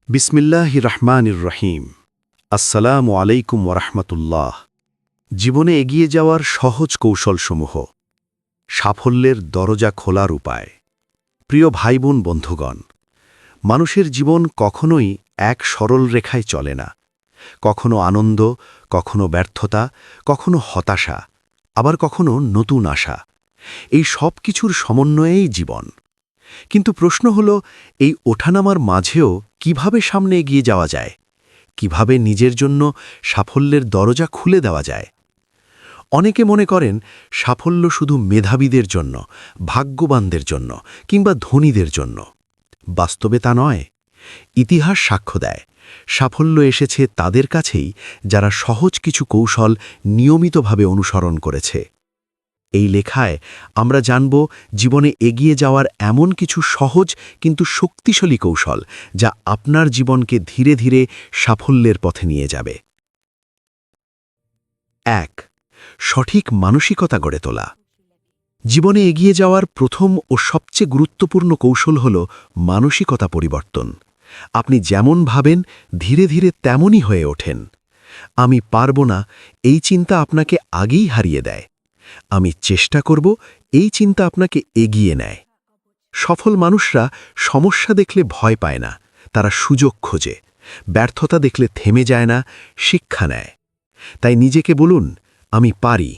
বিসমিল্লাহির রহমানির রহিম। আসসালামু আলাইকুম ওরহমতুল্লাহ। জীবনে এগিয়ে যাওয়ার সহজ কৌশলসমূহ, সাফল্যের দরজা খোলার উপায়। প্রিয় ভাইবোন বন্ধুগণ, মানুষের জীবন কখনোই এক সরল রেখায় চলে না। কখনো আনন্দ, কখনো ব্যর্থতা, কখনো হতাশা, আবার কখনো নতুন আশা। এই সব কিছুর সমন্বয়েই জীবন। কিন্তু প্রশ্ন হল, এই ওঠানামার মাঝেও কিভাবে সামনে এগিয়ে যাওয়া যায়? কিভাবে নিজের জন্য সাফল্যের দরজা খুলে দেওয়া যায়? অনেকে মনে করেন সাফল্য শুধু মেধাবীদের জন্য, ভাগ্যবানদের জন্য কিংবা ধনীদের জন্য। বাস্তবে তা নয়। ইতিহাস সাক্ষ্য দেয়, সাফল্য এসেছে তাদের কাছেই যারা সহজ কিছু কৌশল নিয়মিতভাবে অনুসরণ করেছে। এই লেখায় আমরা জানব জীবনে এগিয়ে যাওয়ার এমন কিছু সহজ কিন্তু শক্তিশালী কৌশল যা আপনার জীবনকে ধীরে ধীরে সাফল্যের পথে নিয়ে যাবে। ১. সঠিক মানসিকতা গড়ে তোলা। জীবনে এগিয়ে যাওয়ার প্রথম ও সবচেয়ে গুরুত্বপূর্ণ কৌশল হল মানসিকতা পরিবর্তন। আপনি যেমন ভাবেন ধীরে ধীরে তেমনই হয়ে ওঠেন। আমি পারব না, এই চিন্তা আপনাকে আগেই হারিয়ে দেয়। আমি চেষ্টা করব, এই চিন্তা আপনাকে এগিয়ে নেয়। সফল মানুষরা সমস্যা দেখলে ভয় পায় না, তারা সুযোগ খোঁজে। ব্যর্থতা দেখলে থেমে যায় না, শিক্ষা নেয়। তাই নিজেকে বলুন, আমি পারি,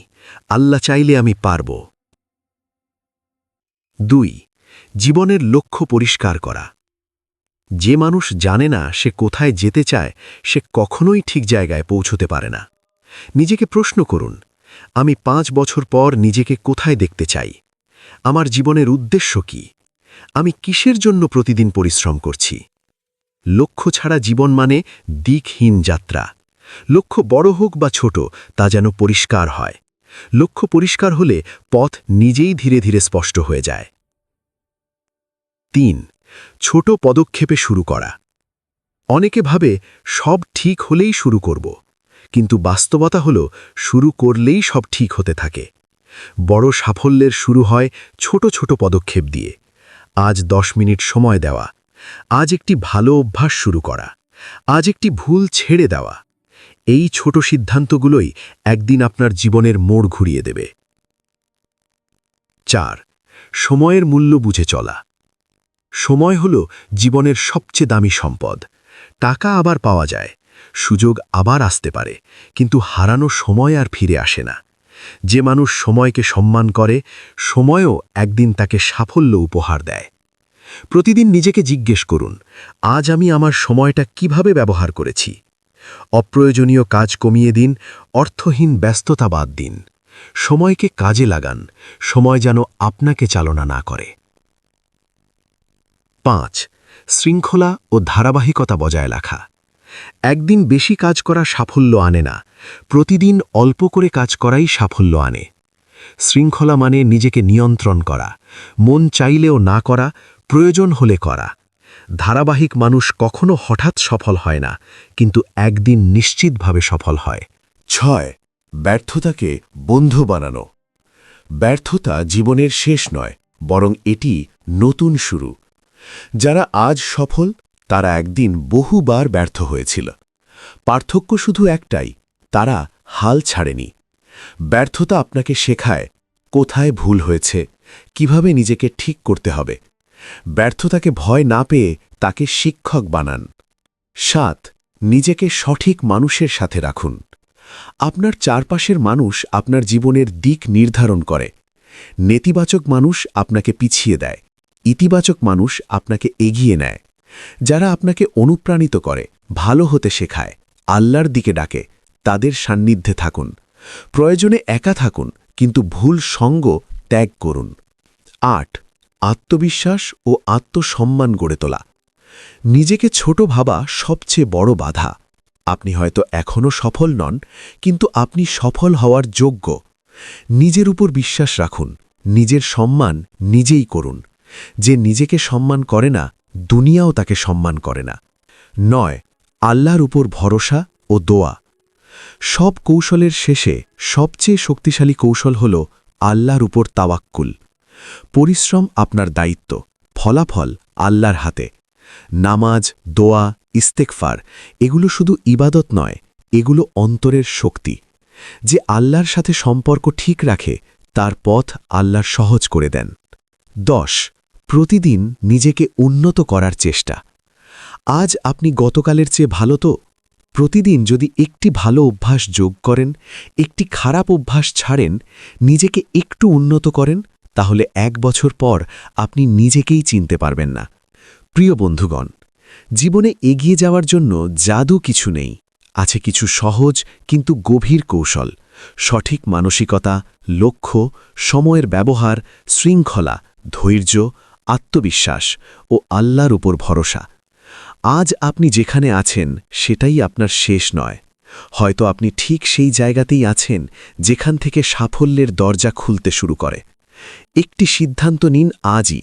আল্লাহ চাইলে আমি পারব। ২. জীবনের লক্ষ্য পরিষ্কার করা। যে মানুষ জানে না সে কোথায় যেতে চায়, সে কখনোই ঠিক জায়গায় পৌঁছতে পারে না। নিজেকে প্রশ্ন করুন, আমি ৫ বছর পর নিজেকে কোথায় দেখতে চাই? আমার জীবনের উদ্দেশ্য কি? আমি কিসের জন্য প্রতিদিন পরিশ্রম করছি? লক্ষ্য ছাড়া জীবন মানে দিকহীন যাত্রা। লক্ষ্য বড় হোক বা ছোট, তা যেন পরিষ্কার হয়। লক্ষ্য পরিষ্কার হলে পথ নিজেই ধীরে ধীরে স্পষ্ট হয়ে যায়। ৩. ছোট পদক্ষেপে শুরু করা। অনেকে ভাবে সব ঠিক হলেই শুরু করব, কিন্তু বাস্তবতা হল শুরু করলেই সব ঠিক হতে থাকে। বড় সাফল্যের শুরু হয় ছোট ছোট পদক্ষেপ দিয়ে। আজ 10 মিনিট সময় দেওয়া, আজ একটি ভালো অভ্যাস শুরু করা, আজ একটি ভুল ছেড়ে দেওয়া। এই ছোট সিদ্ধান্তগুলোই একদিন আপনার জীবনের মোড় ঘুরিয়ে দেবে। ৪. সময়ের মূল্য বুঝে চলা। সময় হল জীবনের সবচেয়ে দামি সম্পদ। টাকা আবার পাওয়া যায়, সুযোগ আবার আসতে পারে, কিন্তু হারানো সময় আর ফিরে আসে না। যে মানুষ সময়কে সম্মান করে, সময়ও একদিন তাকে সাফল্য উপহার দেয়। প্রতিদিন নিজেকে জিজ্ঞেস করুন, আজ আমি আমার সময়টা কিভাবে ব্যবহার করেছি? অপ্রয়োজনীয় কাজ কমিয়ে দিন, অর্থহীন ব্যস্ততা বাদ দিন। সময়কে কাজে লাগান, সময় যেন আপনাকে চালনা না করে। ৫. শৃঙ্খলা ও ধারাবাহিকতা বজায় রাখা। একদিন বেশি কাজ করা সাফল্য আনে না, প্রতিদিন অল্প করে কাজ করাই সাফল্য আনে। শৃঙ্খলা মানে নিজেকে নিয়ন্ত্রণ করা, মন চাইলেও না করা, প্রয়োজন হলে করা। ধারাবাহিক মানুষ কখনো হঠাৎ সফল হয় না, কিন্তু একদিন নিশ্চিতভাবে সফল হয়। ৬. ব্যর্থতাকে বন্ধু বানানো। ব্যর্থতা জীবনের শেষ নয়, বরং এটি নতুন শুরু। যারা আজ সফল, তারা একদিন বহুবার ব্যর্থ হয়েছিল। পার্থক্য শুধু একটাই, তারা হাল ছাড়েনি। ব্যর্থতা আপনাকে শেখায় কোথায় ভুল হয়েছে, কিভাবে নিজেকে ঠিক করতে হবে। ব্যর্থতাকে ভয় না পেয়ে তাকে শিক্ষক বানান। ৭. নিজেকে সঠিক মানুষের সাথে রাখুন। আপনার চারপাশের মানুষ আপনার জীবনের দিক নির্ধারণ করে। নেতিবাচক মানুষ আপনাকে পিছিয়ে দেয়, ইতিবাচক মানুষ আপনাকে এগিয়ে নেয়। যারা আপনাকে অনুপ্রাণিত করে, ভালো হতে শেখায়, আল্লাহর দিকে ডাকে, তাদের সান্নিধ্যে থাকুন। প্রয়োজনে একা থাকুন, কিন্তু ভুল সঙ্গ ত্যাগ করুন। ৮. আত্মবিশ্বাস ও আত্মসম্মান গড়ে তোলা। নিজেকে ছোট ভাবা সবচেয়ে বড় বাধা। আপনি হয়তো এখনও সফল নন, কিন্তু আপনি সফল হওয়ার যোগ্য। নিজের উপর বিশ্বাস রাখুন, নিজের সম্মান নিজেই করুন। যে নিজেকে সম্মান করে না, দুনিয়াও তাকে সম্মান করে না। ৯. আল্লাহর উপর ভরসা ও দোয়া। সব কৌশলের শেষে সবচেয়ে শক্তিশালী কৌশল হল আল্লাহর উপর তাওয়াক্কুল। পরিশ্রম আপনার দায়িত্ব, ফলাফল আল্লাহর হাতে। নামাজ, দোয়া, ইস্তেগফার এগুলো শুধু ইবাদত নয়, এগুলো অন্তরের শক্তি। যে আল্লাহর সাথে সম্পর্ক ঠিক রাখে তার পথ আল্লাহ সহজ করে দেন। 10. প্রতিদিন নিজেকে উন্নত করার চেষ্টা। আজ আপনি গতকালের চেয়ে ভালো তো? প্রতিদিন যদি একটি ভালো অভ্যাস যোগ করেন, একটি খারাপ অভ্যাস ছাড়েন, নিজেকে একটু উন্নত করেন, তাহলে 1 বছর পর আপনি নিজেকেই চিনতে পারবেন না। প্রিয় বন্ধুগণ, জীবনে এগিয়ে যাওয়ার জন্য জাদু কিছু নেই, আছে কিছু সহজ কিন্তু গভীর কৌশল, সঠিক মানসিকতা, লক্ষ্য, সময়ের ব্যবহার, শৃঙ্খলা, ধৈর্য, আত্মবিশ্বাস ও আল্লাহর উপর ভরসা। আজ আপনি যেখানে আছেন সেটাই আপনার শেষ নয়। হয়তো আপনি ঠিক সেই জায়গাতেই আছেন যেখান থেকে সাফল্যের দরজা খুলতে শুরু করে। একটি সিদ্ধান্ত নিন আজই,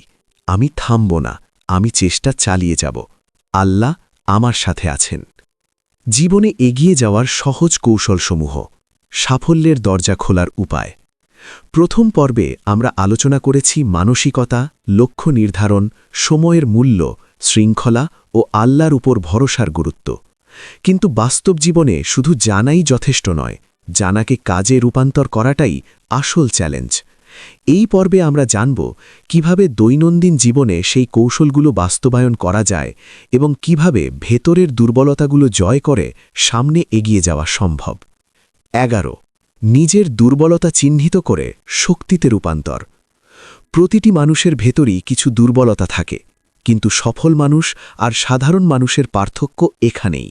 আমি থামব না, আমি চেষ্টা চালিয়ে যাব। আল্লাহ আমার সাথে আছেন। জীবনে এগিয়ে যাওয়ার সহজ কৌশলসমূহ, সাফল্যের দরজা খোলার উপায়। প্রথম পর্বে আমরা আলোচনা করেছি মানসিকতা, লক্ষ্য নির্ধারণ, সময়ের মূল্য, শৃঙ্খলা ও আল্লাহর উপর ভরসার গুরুত্ব। কিন্তু বাস্তব জীবনে শুধু জানাই যথেষ্ট নয়, জানাকে কাজে রূপান্তর করাটাই আসল চ্যালেঞ্জ। এই পর্বে আমরা জানব কিভাবে দৈনন্দিন জীবনে সেই কৌশলগুলো বাস্তবায়ন করা যায় এবং কিভাবে ভেতরের দুর্বলতাগুলো জয় করে সামনে এগিয়ে যাওয়া সম্ভব। 11. নিজের দুর্বলতা চিহ্নিত করে শক্তিতে রূপান্তর। প্রতিটি মানুষের ভেতরই কিছু দুর্বলতা থাকে, কিন্তু সফল মানুষ আর সাধারণ মানুষের পার্থক্য এখানেই।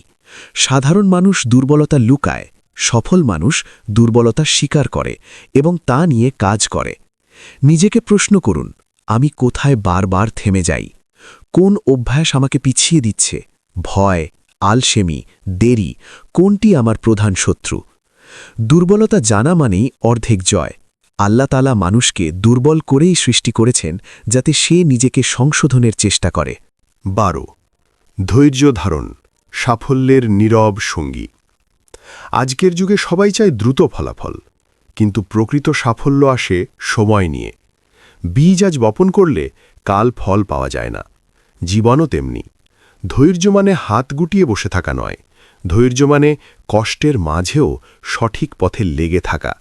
সাধারণ মানুষ দুর্বলতা লুকায়, সফল মানুষ দুর্বলতা স্বীকার করে এবং তা নিয়ে কাজ করে। নিজেকে প্রশ্ন করুন, আমি কোথায় বারবার থেমে যাই? কোন অভ্যাস আমাকে পিছিয়ে দিচ্ছে? ভয়, আলসেমি, দেরি, কোনটি আমার প্রধান শত্রু? দুর্বলতা জানা মানেই অর্ধেক জয়। আল্লাহ তাআলা মানুষকে দুর্বল করেই সৃষ্টি করেছেন যাতে সে নিজেকে সংশোধনের চেষ্টা করে। 12. ধৈর্য ধারণ, সাফল্যের নীরব সঙ্গী। আজকের যুগে সবাই চায় দ্রুত ফলাফল, কিন্তু প্রকৃত সাফল্য আসে সময় নিয়ে। বীজ আজ বপন করলে কাল ফল পাওয়া যায় না। জীবনও তেমনি। ধৈর্য মানে হাত গুটিয়ে বসে থাকা নয়, ধৈর্য মানে কষ্টের মাঝেও সঠিক পথে লেগে থাকা।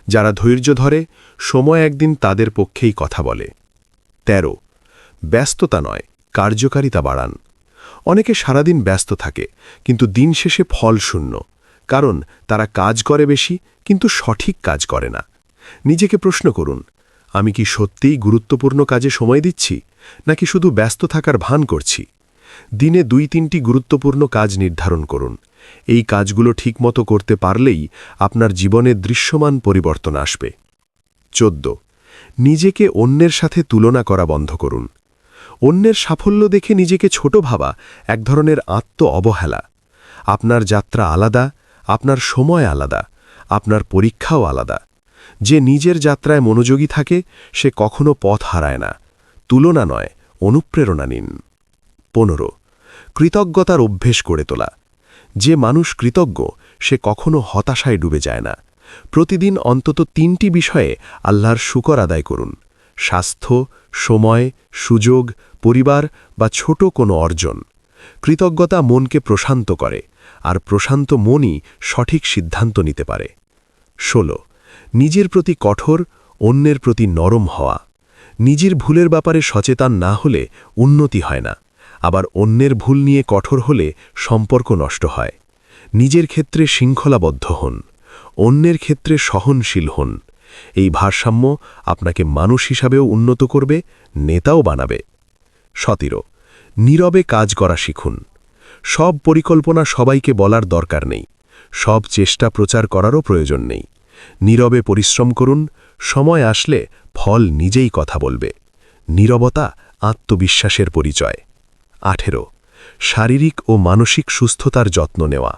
যারা ধৈর্য ধরে, সময় একদিন তাদের পক্ষেই কথা বলে। 13. ব্যস্ততা নয়, কার্যকারিতা বাড়ান। অনেকে সারাদিন ব্যস্ত থাকে, কিন্তু দিন শেষে ফল শূন্য, কারণ তারা কাজ করে বেশি কিন্তু সঠিক কাজ করে না। নিজেকে প্রশ্ন করুন, আমি কি সত্যিই গুরুত্বপূর্ণ কাজে সময় দিচ্ছি, নাকি শুধু ব্যস্ত থাকার ভান করছি? দিনে 2-3টি গুরুত্বপূর্ণ কাজ নির্ধারণ করুন। এই কাজগুলো ঠিকমতো করতে পারলেই আপনার জীবনে দৃশ্যমান পরিবর্তন আসবে। 14. নিজেকে অন্যের সাথে তুলনা করা বন্ধ করুন। অন্যের সাফল্য দেখে নিজেকে ছোট ভাবা এক ধরনের আত্ম-অবহেলা। আপনার যাত্রা আলাদা, আপনার সময় আলাদা, আপনার পরীক্ষাও আলাদা। যে নিজের যাত্রায় মনোযোগী থাকে সে কখনো পথ হারায় না। তুলনা নয়, অনুপ্রেরণা নিন। 15. কৃতজ্ঞতার অভ্যেস গড়ে তোলা। যে মানুষ কৃতজ্ঞ সে কখনো হতাশায় ডুবে যায় না। প্রতিদিন অন্তত 3টি বিষয়ে আল্লাহর শুকর আদায় করুন: স্বাস্থ্য, সময়, সুযোগ, পরিবার বা ছোট কোনো অর্জন। কৃতজ্ঞতা মনকে প্রশান্ত করে, আর প্রশান্ত মনই সঠিক সিদ্ধান্ত নিতে পারে। 16. নিজের প্রতি কঠোর, অন্যের প্রতি নরম হওয়া। নিজের ভুলের ব্যাপারে সচেতন না হলে উন্নতি হয় না, আবার অন্যের ভুল নিয়ে কঠোর হলে সম্পর্ক নষ্ট হয়। নিজের ক্ষেত্রে শৃঙ্খলাবদ্ধ হন, অন্যের ক্ষেত্রে সহনশীল হন। এই ভারসাম্য আপনাকে মানুষ হিসাবেও উন্নত করবে, নেতাও বানাবে। 17. নীরবে কাজ করা শিখুন। সব পরিকল্পনা সবাইকে বলার দরকার নেই, সব চেষ্টা প্রচার করারও প্রয়োজন নেই। নীরবে পরিশ্রম করুন, সময় আসলে ফল নিজেই কথা বলবে। নীরবতা আত্মবিশ্বাসের পরিচয়। 18. শারীরিক ও মানসিক সুস্থতার যত্ন নেওয়া।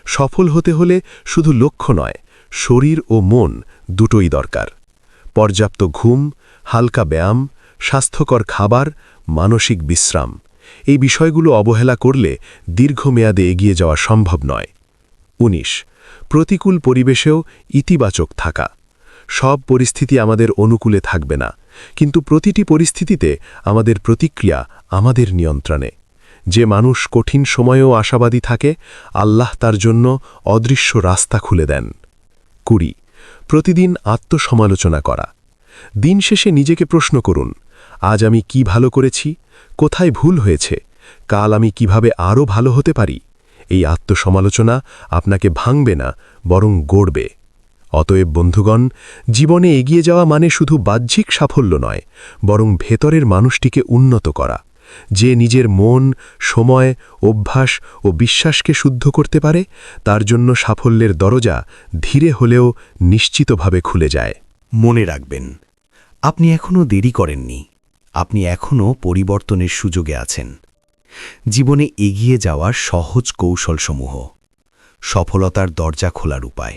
সফল হতে হলে শুধু লক্ষ্য নয়, শরীর ও মন দুটোই দরকার। পর্যাপ্ত ঘুম, হালকা ব্যায়াম, স্বাস্থ্যকর খাবার, মানসিক বিশ্রাম, এই বিষয়গুলো অবহেলা করলে দীর্ঘমেয়াদে এগিয়ে যাওয়া সম্ভব নয়। 19. প্রতিকূল পরিবেশেও ইতিবাচক থাকা। সব পরিস্থিতি আমাদের অনুকূলে থাকবে না, কিন্তু প্রতিটি পরিস্থিতিতে আমাদের প্রতিক্রিয়া আমাদের নিয়ন্ত্রণে। যে মানুষ কঠিন সময়েও আশাবাদী থাকে, আল্লাহ তার জন্য অদৃশ্য রাস্তা খুলে দেন। 20 প্রতিদিন আত্মসমালোচনা করা। দিন শেষে নিজেকে প্রশ্ন করুন, আজ আমি কি ভালো করেছি, কোথায় ভুল হয়েছে, কাল আমি কিভাবে আরও ভালো হতে পারি। এই আত্মসমালোচনা আপনাকে ভাঙবে না, বরং গড়বে। অতএব বন্ধুগণ, জীবনে এগিয়ে যাওয়া মানে শুধু বাহ্যিক সাফল্য নয়, বরং ভেতরের মানুষটিকে উন্নত করা। যে নিজের মন, সময়, অভ্যাস ও বিশ্বাসকে শুদ্ধ করতে পারে, তার জন্য সাফল্যের দরজা ধীরে হলেও নিশ্চিতভাবে খুলে যায়। মনে রাখবেন, আপনি এখনও দেরি করেননি। আপনি এখনও পরিবর্তনের সুযোগে আছেন। জীবনে এগিয়ে যাওয়ার সহজ কৌশলসমূহ, সফলতার দরজা খোলার উপায়।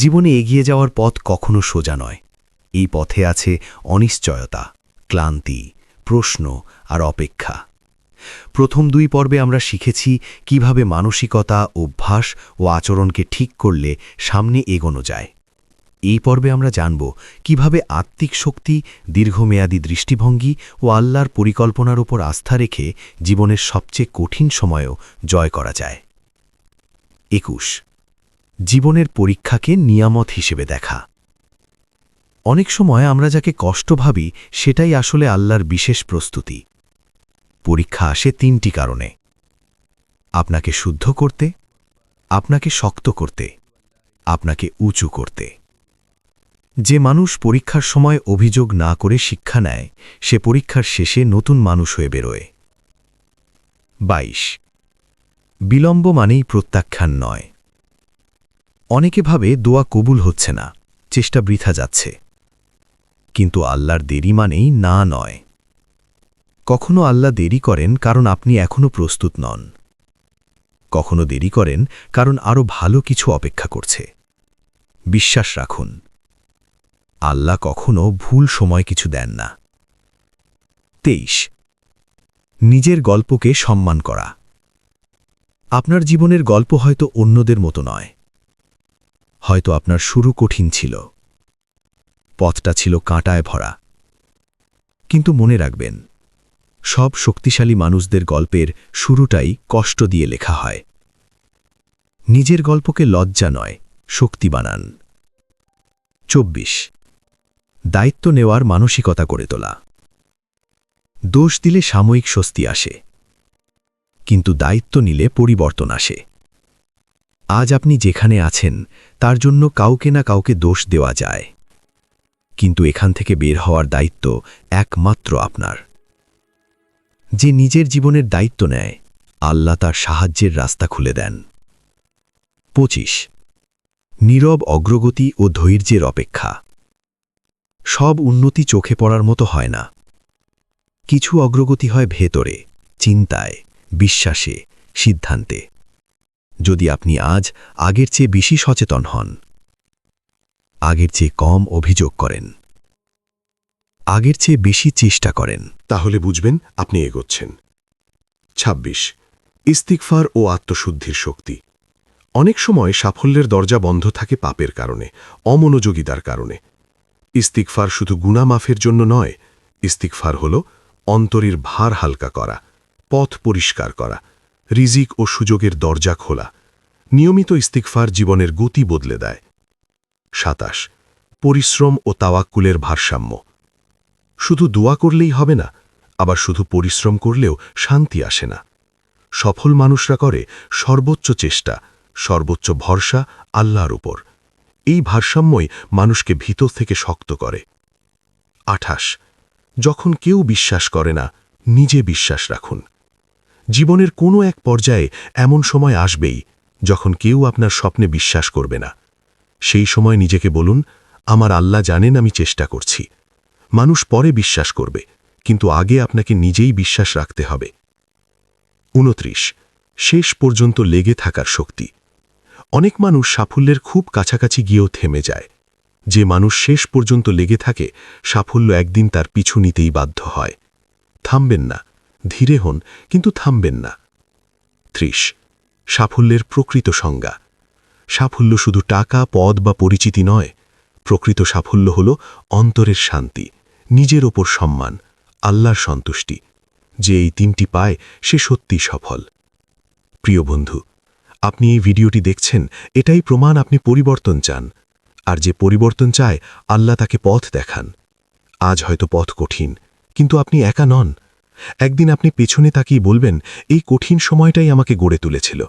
জীবনে এগিয়ে যাওয়ার পথ কখনো সোজা নয়। এই পথে আছে অনিশ্চয়তা, ক্লান্তি, প্রশ্ন আর অপেক্ষা। প্রথম 2 পর্বে আমরা শিখেছি কিভাবে মানসিকতা, অভ্যাস ও আচরণকে ঠিক করলে সামনে এগোনো যায়। এই পর্বে আমরা জানব কিভাবে আত্মিক শক্তি, দীর্ঘমেয়াদী দৃষ্টিভঙ্গি ও আল্লাহর পরিকল্পনার উপর আস্থা রেখে জীবনের সবচেয়ে কঠিন সময়েও জয় করা যায়। 21 জীবনের পরীক্ষাকে নিয়ামত হিসেবে দেখা। অনেক সময় আমরা যাকে কষ্ট ভাবি, সেটাই আসলে আল্লাহর বিশেষ প্রস্তুতি। পরীক্ষা আসে 3টি কারণে: আপনাকে শুদ্ধ করতে, আপনাকে শক্ত করতে, আপনাকে উঁচু করতে। যে মানুষ পরীক্ষার সময় অভিযোগ না করে শিক্ষা নেয়, সে পরীক্ষার শেষে নতুন মানুষ হয়ে বেরোয়। 22 বিলম্ব মানেই প্রত্যাখ্যান নয়। অনেকে ভাবে দোয়া কবুল হচ্ছে না, চেষ্টা বৃথা যাচ্ছে। কিন্তু আল্লাহর দেরি মানেই না নয়। কখনো আল্লাহ দেরি করেন কারণ আপনি এখনও প্রস্তুত নন। কখনো দেরি করেন কারণ আরও ভালো কিছু অপেক্ষা করছে। বিশ্বাস রাখুন, আল্লাহ কখনো ভুল সময় কিছু দেন না। 23 নিজের গল্পকে সম্মান করা। আপনার জীবনের গল্প হয়তো অন্যদের মতো নয়। হয়তো আপনার শুরু কঠিন ছিল, পথটা ছিল কাঁটায় ভরা। কিন্তু মনে রাখবেন, সব শক্তিশালী মানুষদের গল্পের শুরুটাই কষ্ট দিয়ে লেখা হয়। নিজের গল্পকে লজ্জা নয়, শক্তি বানান। 24 দায়িত্ব নেওয়ার মানসিকতা গড়ে তোলা। দোষ দিলে সাময়িক স্বস্তি আসে, কিন্তু দায়িত্ব নিলে পরিবর্তন আসে। আজ আপনি যেখানে আছেন, তার জন্য কাউকে না কাউকে দোষ দেওয়া যায়, কিন্তু এখান থেকে বের হওয়ার দায়িত্ব একমাত্র আপনার। যে নিজের জীবনের দায়িত্ব নেয়, আল্লাহ তার সাহায্যের রাস্তা খুলে দেন। 25 নীরব অগ্রগতি ও ধৈর্যের অপেক্ষা। সব উন্নতি চোখে পড়ার মতো হয় না। কিছু অগ্রগতি হয় ভেতরে, চিন্তায়, বিশ্বাসে, সিদ্ধান্তে। যদি আপনি আজ আগের চেয়ে বেশি সচেতন হন, আগের চেয়ে কম অভিযোগ করেন, আগের চেয়ে বেশি চেষ্টা করেন, তাহলে বুঝবেন আপনি এগোচ্ছেন। 26 ইস্তিগফার ও আত্মশুদ্ধির শক্তি। অনেক সময় সাফল্যের দরজা বন্ধ থাকে পাপের কারণে, অমনোযোগিতার কারণে। ইস্তিগফার শুধু গুনাহ মাফের জন্য নয়, ইস্তিগফার হল অন্তরের ভার হালকা করা, পথ পরিষ্কার করা, রিজিক ও সুযোগের দরজা খোলা। নিয়মিত ইস্তিগফার জীবনের গতি বদলে দেয়। 27 পরিশ্রম ও তাওয়াক্কুলের ভারসাম্য। শুধু দোয়া করলেই হবে না, আবার শুধু পরিশ্রম করলেও শান্তি আসে না। সফল মানুষরা করে সর্বোচ্চ চেষ্টা, সর্বোচ্চ ভরসা আল্লাহর উপর। এই ভারসাম্যই মানুষকে ভিতর থেকে শক্ত করে। 28 যখন কেউ বিশ্বাস করে না, নিজে বিশ্বাস রাখুন। জীবনের কোনো এক পর্যায়ে এমন সময় আসবেই যখন কেউ আপনার স্বপ্নে বিশ্বাস করবে না। সেই সময় নিজেকে বলুন, আমার আল্লাহ জানেন আমি চেষ্টা করছি। মানুষ পরে বিশ্বাস করবে, কিন্তু আগে আপনাকে নিজেই বিশ্বাস রাখতে হবে। 29 শেষ পর্যন্ত লেগে থাকার শক্তি। অনেক মানুষ সাফল্যের খুব কাছাকাছি গিয়েও থেমে যায়। যে মানুষ শেষ পর্যন্ত লেগে থাকে, সাফল্য একদিন তার পিছু নিতেই বাধ্য হয়। থামবেন না, ধীরে হন, কিন্তু থামবেন না। 30 সাফল্যের প্রকৃত সংজ্ঞা। সাফল্য শুধু টাকা, পদ বা পরিচিতি নয়। প্রকৃত সাফল্য হল অন্তরের শান্তি, নিজের ওপর সম্মান, আল্লাহর সন্তুষ্টি। যে এই 3টি পায় সে সত্যি সফল। প্রিয় বন্ধু, আপনি এই ভিডিওটি দেখছেন, এটাই প্রমাণ আপনি পরিবর্তন চান। আর যে পরিবর্তন চায়, আল্লাহ তাকে পথ দেখান। আজ হয়তো পথ কঠিন, কিন্তু আপনি একা নন। একদিন আপনি পেছনে তাকিয়ে বলবেন, এই কঠিন সময়টাই আমাকে গড়ে তুলেছিল।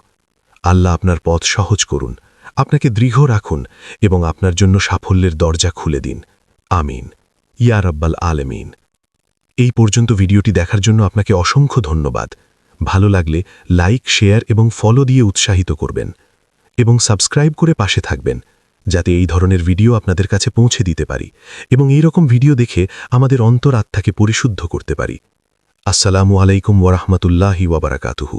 আল্লাহ আপনার পথ সহজ করুন, আপনাকে দৃঢ় রাখুন এবং আপনার জন্য সাফল্যের দরজা খুলে দিন। আমিন, ইয়া রাব্বাল আলামিন। এই পর্যন্ত ভিডিওটি দেখার জন্য আপনাকে অসংখ্য ধন্যবাদ। ভালো লাগলে লাইক, শেয়ার এবং ফলো দিয়ে উৎসাহিত করবেন এবং সাবস্ক্রাইব করে পাশে থাকবেন, যাতে এই ধরনের ভিডিও আপনাদের কাছে পৌঁছে দিতে পারি এবং এই রকম ভিডিও দেখে আমাদের অন্তর আত্মাকে পরিশুদ্ধ করতে পারি। আসসালামু আলাইকুম ওয়া রাহমাতুল্লাহি ওয়া বারাকাতুহু।